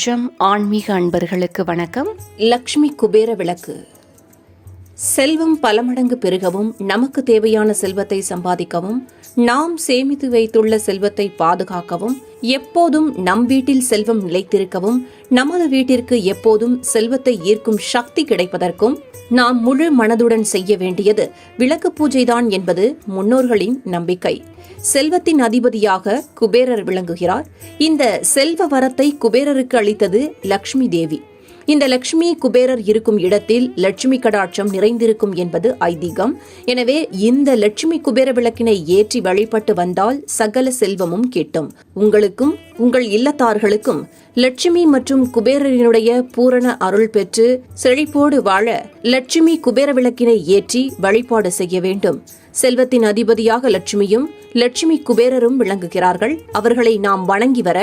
ஜம் ஆன்மீக அன்பர்களுக்கு வணக்கம். லக்ஷ்மி குபேர விளக்கு. செல்வம் பல மடங்கு பெருகவும், நமக்கு தேவையான செல்வத்தை சம்பாதிக்கவும், நாம் சேமித்து வைத்துள்ள செல்வத்தை பாதுகாக்கவும், எப்போதும் நம் வீட்டில் செல்வம் நிலைத்திருக்கவும், நமது வீட்டிற்கு எப்போதும் செல்வத்தை ஈர்க்கும் சக்தி கிடைப்பதற்கும் நாம் முழு மனதுடன் செய்ய வேண்டியது விளக்கு பூஜைதான் என்பது முன்னோர்களின் நம்பிக்கை. செல்வத்தின் அதிபதியாக குபேரர் விளங்குகிறார். இந்த செல்வ வரத்தை குபேரருக்கு அளித்தது லக்ஷ்மி தேவி. இந்த லட்சுமி குபேரர் இருக்கும் இடத்தில் லட்சுமி கடாட்சம் நிறைந்திருக்கும் என்பது ஐதீகம். எனவே இந்த லட்சுமி குபேர விளக்கினை ஏற்றி வழிபட்டு வந்தால் சகல செல்வமும் கிட்டும். உங்களுக்கும் உங்கள் இல்லத்தார்களுக்கும் லட்சுமி மற்றும் குபேரரினுடைய பூரண அருள் பெற்று செழிப்போடு வாழ லட்சுமி குபேர விளக்கினை ஏற்றி வழிபாடு செய்ய வேண்டும். செல்வத்தின் அதிபதியாக லட்சுமியும் லட்சுமி குபேரரும் விளங்குகிறார்கள். அவர்களை நாம் வணங்கி வர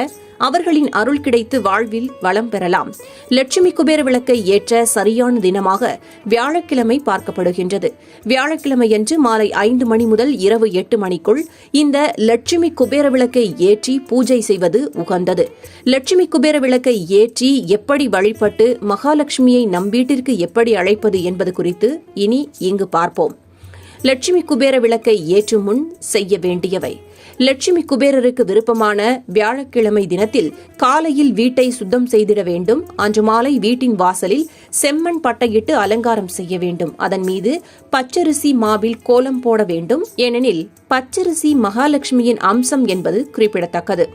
அவர்களின் அருள் கிடைத்து வாழ்வில் வளம் பெறலாம். லட்சுமி குபேர விளக்கை ஏற்ற சரியான தினமாக வியாழக்கிழமை பார்க்கப்படுகின்றது. வியாழக்கிழமையன்று மாலை 5 மணி முதல் இரவு 8 மணிக்குள் இந்த லட்சுமி குபேர விளக்கை ஏற்றி பூஜை செய்வது உகந்தது. லட்சுமி குபேர விளக்கை ஏற்றி எப்படி வழிபட்டு மகாலட்சுமியை நம் வீட்டிற்கு எப்படி அழைப்பது என்பது குறித்து இனி இங்கு பார்ப்போம். லட்சுமி குபேர விளக்கை ஏற்றும் முன் செய்ய வேண்டியவை. லட்சுமி குபேரருக்கு விருப்பமான வியாழக்கிழமை தினத்தில் காலையில் வீட்டை சுத்தம் செய்திட வேண்டும். அன்று மாலை வீட்டின் வாசலில் செம்மண் பட்டையிட்டு அலங்காரம் செய்ய வேண்டும். அதன் மீது பச்சரிசி மாவில் கோலம் போட வேண்டும். ஏனெனில் பச்சரிசி மகாலட்சுமியின் அம்சம் என்பது குறிப்பிடத்தக்கது.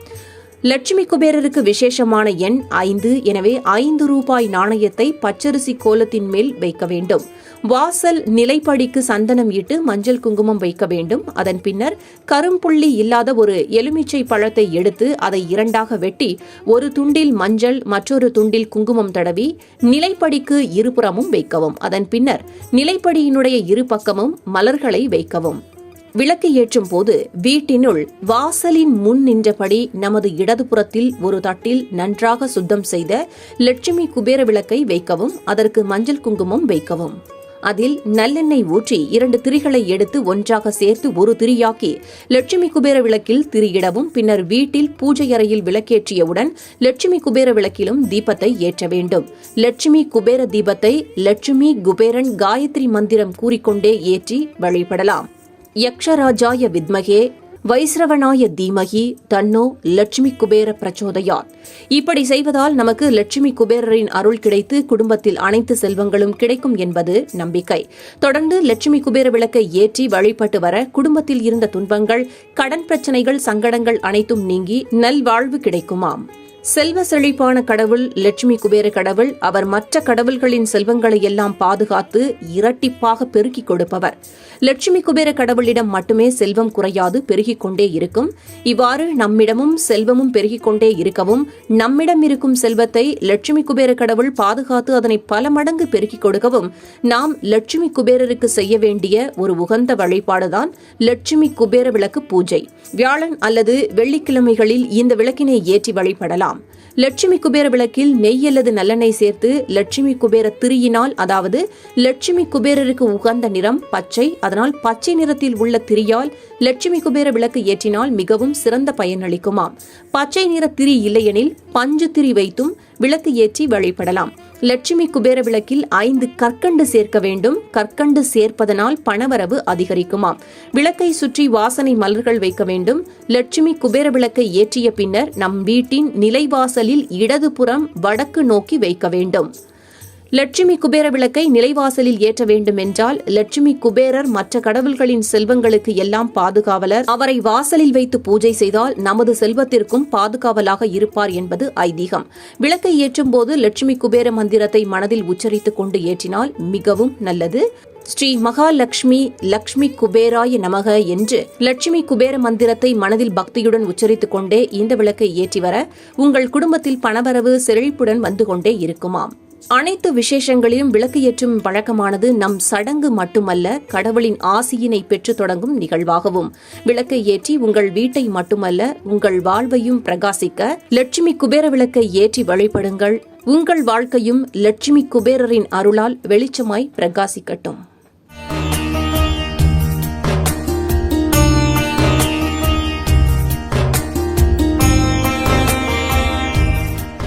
லட்சுமி குபேரருக்கு விசேஷமான எண் 5. எனவே 5 ரூபாய் நாணயத்தை பச்சரிசி கோலத்தின் மேல் வைக்க வேண்டும். வாசல் நிலைப்படிக்கு சந்தனம் இட்டு மஞ்சள் குங்குமம் வைக்க வேண்டும். அதன் பின்னர் கரும்புள்ளி இல்லாத ஒரு எலுமிச்சை பழத்தை எடுத்து அதை 2ஆக வெட்டி ஒரு துண்டில் மஞ்சள் மற்றொரு துண்டில் குங்குமம் தடவி நிலைப்படிக்கு இருபுறமும் வைக்கவும். அதன் பின்னர் நிலைப்படியினுடைய இரு பக்கமும் மலர்களை வைக்கவும். விளக்கு ஏற்றும் போது வீட்டினுள் வாசலின் முன் நின்றபடி நமது இடதுபுறத்தில் ஒரு தட்டில் நன்றாக சுத்தம் செய்த லட்சுமி குபேர விளக்கை வைக்கவும். அதற்கு மஞ்சள் குங்குமம் வைக்கவும். அதில் நல்லெண்ணெய் ஊற்றி 2 திரிகளை எடுத்து ஒன்றாக சேர்த்து ஒரு திரியாக்கி லட்சுமி குபேர விளக்கில் திரியிடவும். பின்னர் வீட்டில் பூஜை அறையில் விளக்கேற்றியவுடன் லட்சுமி குபேர விளக்கிலும் தீபத்தை ஏற்ற வேண்டும். லட்சுமி குபேர தீபத்தை லட்சுமி குபேரன் காயத்ரி மந்திரம் கூறிக்கொண்டே ஏற்றி வழிபடலாம். யக்ஷராஜாய வித்மகே வைஸ்ரவனாய தீமகி தன்னோ லட்சுமி குபேர பிரச்சோதயாத். இப்படி செய்வதால் நமக்கு லட்சுமி குபேரரின் அருள் கிடைத்து குடும்பத்தில் அனைத்து செல்வங்களும் கிடைக்கும் என்பது நம்பிக்கை. தொடர்ந்து லட்சுமி குபேர விளக்கை ஏற்றி வழிபட்டு வர குடும்பத்தில் இருந்த துன்பங்கள், கடன் பிரச்சனைகள், சங்கடங்கள் அனைத்தும் நீங்கி நல்வாழ்வு கிடைக்குமாம். செல்வ செழிப்பான கடவுள் லட்சுமி குபேர கடவுள். அவர் மற்ற கடவுள்களின் செல்வங்களை எல்லாம் பாதுகாத்து இரட்டிப்பாக பெருக்கிக் கொடுப்பவர். லட்சுமி குபேர கடவுளிடம் மட்டுமே செல்வம் குறையாது பெருகிக் கொண்டே இருக்கும். இவ்வாறு நம்மிடமும் செல்வமும் பெருகிக் கொண்டே இருக்கவும், நம்மிடம் இருக்கும் செல்வத்தை லட்சுமி குபேர கடவுள் பாதுகாத்து அதனை பல மடங்கு பெருக்கிக் கொடுக்கவும் நாம் லட்சுமி குபேரருக்கு செய்ய வேண்டிய ஒரு உகந்த வழிபாடுதான் லட்சுமி குபேர விளக்கு பூஜை. வியாழன் அல்லது வெள்ளிக்கிழமைகளில் இந்த விளக்கினை ஏற்றி வழிபடலாம். லட்சுமி குபேர விளக்கில் நெய் அல்லது நல்லெண்ணெய் சேர்த்து லட்சுமி குபேர திரியினால், அதாவது லட்சுமி குபேரருக்கு உகந்த நிறம் பச்சை, அதனால் பச்சை நிறத்தில் உள்ள திரியால் லட்சுமி குபேர விளக்கு ஏற்றினால் மிகவும் சிறந்த பயனளிக்குமாம். பச்சை நிற திரி இல்லையெனில் பஞ்சு திரி வைத்தும் விளக்கு ஏற்றி வழிபடலாம். லட்சுமி குபேர விளக்கில் 5 கற்கண்டு சேர்க்க வேண்டும். கற்கண்டு சேர்ப்பதனால் பணவரவு அதிகரிக்குமாம். விளக்கை சுற்றி வாசனை மலர்கள் வைக்க வேண்டும். லட்சுமி குபேர விளக்கை ஏற்றிய பின்னர் நம் வீட்டின் நிலைவாசலில் இடதுபுறம் வடக்கு நோக்கி வைக்க வேண்டும். லட்சுமி குபேர விளக்கை நிலைவாசலில் ஏற்ற வேண்டும் என்றால் லட்சுமி குபேரர் மற்ற கடவுள்களின் செல்வங்களுக்கு எல்லாம் பாதுகாவலர். அவரை வாசலில் வைத்து பூஜை செய்தால் நமது செல்வத்திற்கும் பாதுகாவலாக இருப்பார் என்பது ஐதீகம். விளக்கை ஏற்றும் போது லட்சுமி குபேர மந்திரத்தை மனதில் உச்சரித்துக் கொண்டு ஏற்றினால் மிகவும் நல்லது. ஸ்ரீ மகாலட்சுமி லக்ஷ்மி குபேராய நமக என்று லட்சுமி குபேர மந்திரத்தை மனதில் பக்தியுடன் உச்சரித்துக் கொண்டே இந்த விளக்கை ஏற்றி வர உங்கள் குடும்பத்தில் பணவரவு செழிப்புடன் வந்து கொண்டே இருக்குமாம். அனைத்து விசேஷங்களிலும் விளக்கு ஏற்றும் பழக்கமானது நம் சடங்கு மட்டுமல்ல, கடவுளின் ஆசியினை பெற்று தொடங்கும் நிகழ்வாகவும். விளக்கை ஏற்றி உங்கள் வீட்டை மட்டுமல்ல, உங்கள் வாழ்வையும் பிரகாசிக்க லட்சுமி குபேர விளக்கை ஏற்றி வழிபடுங்கள். உங்கள் வாழ்க்கையும் லட்சுமி குபேரரின் அருளால் வெளிச்சமாய் பிரகாசிக்கட்டும்.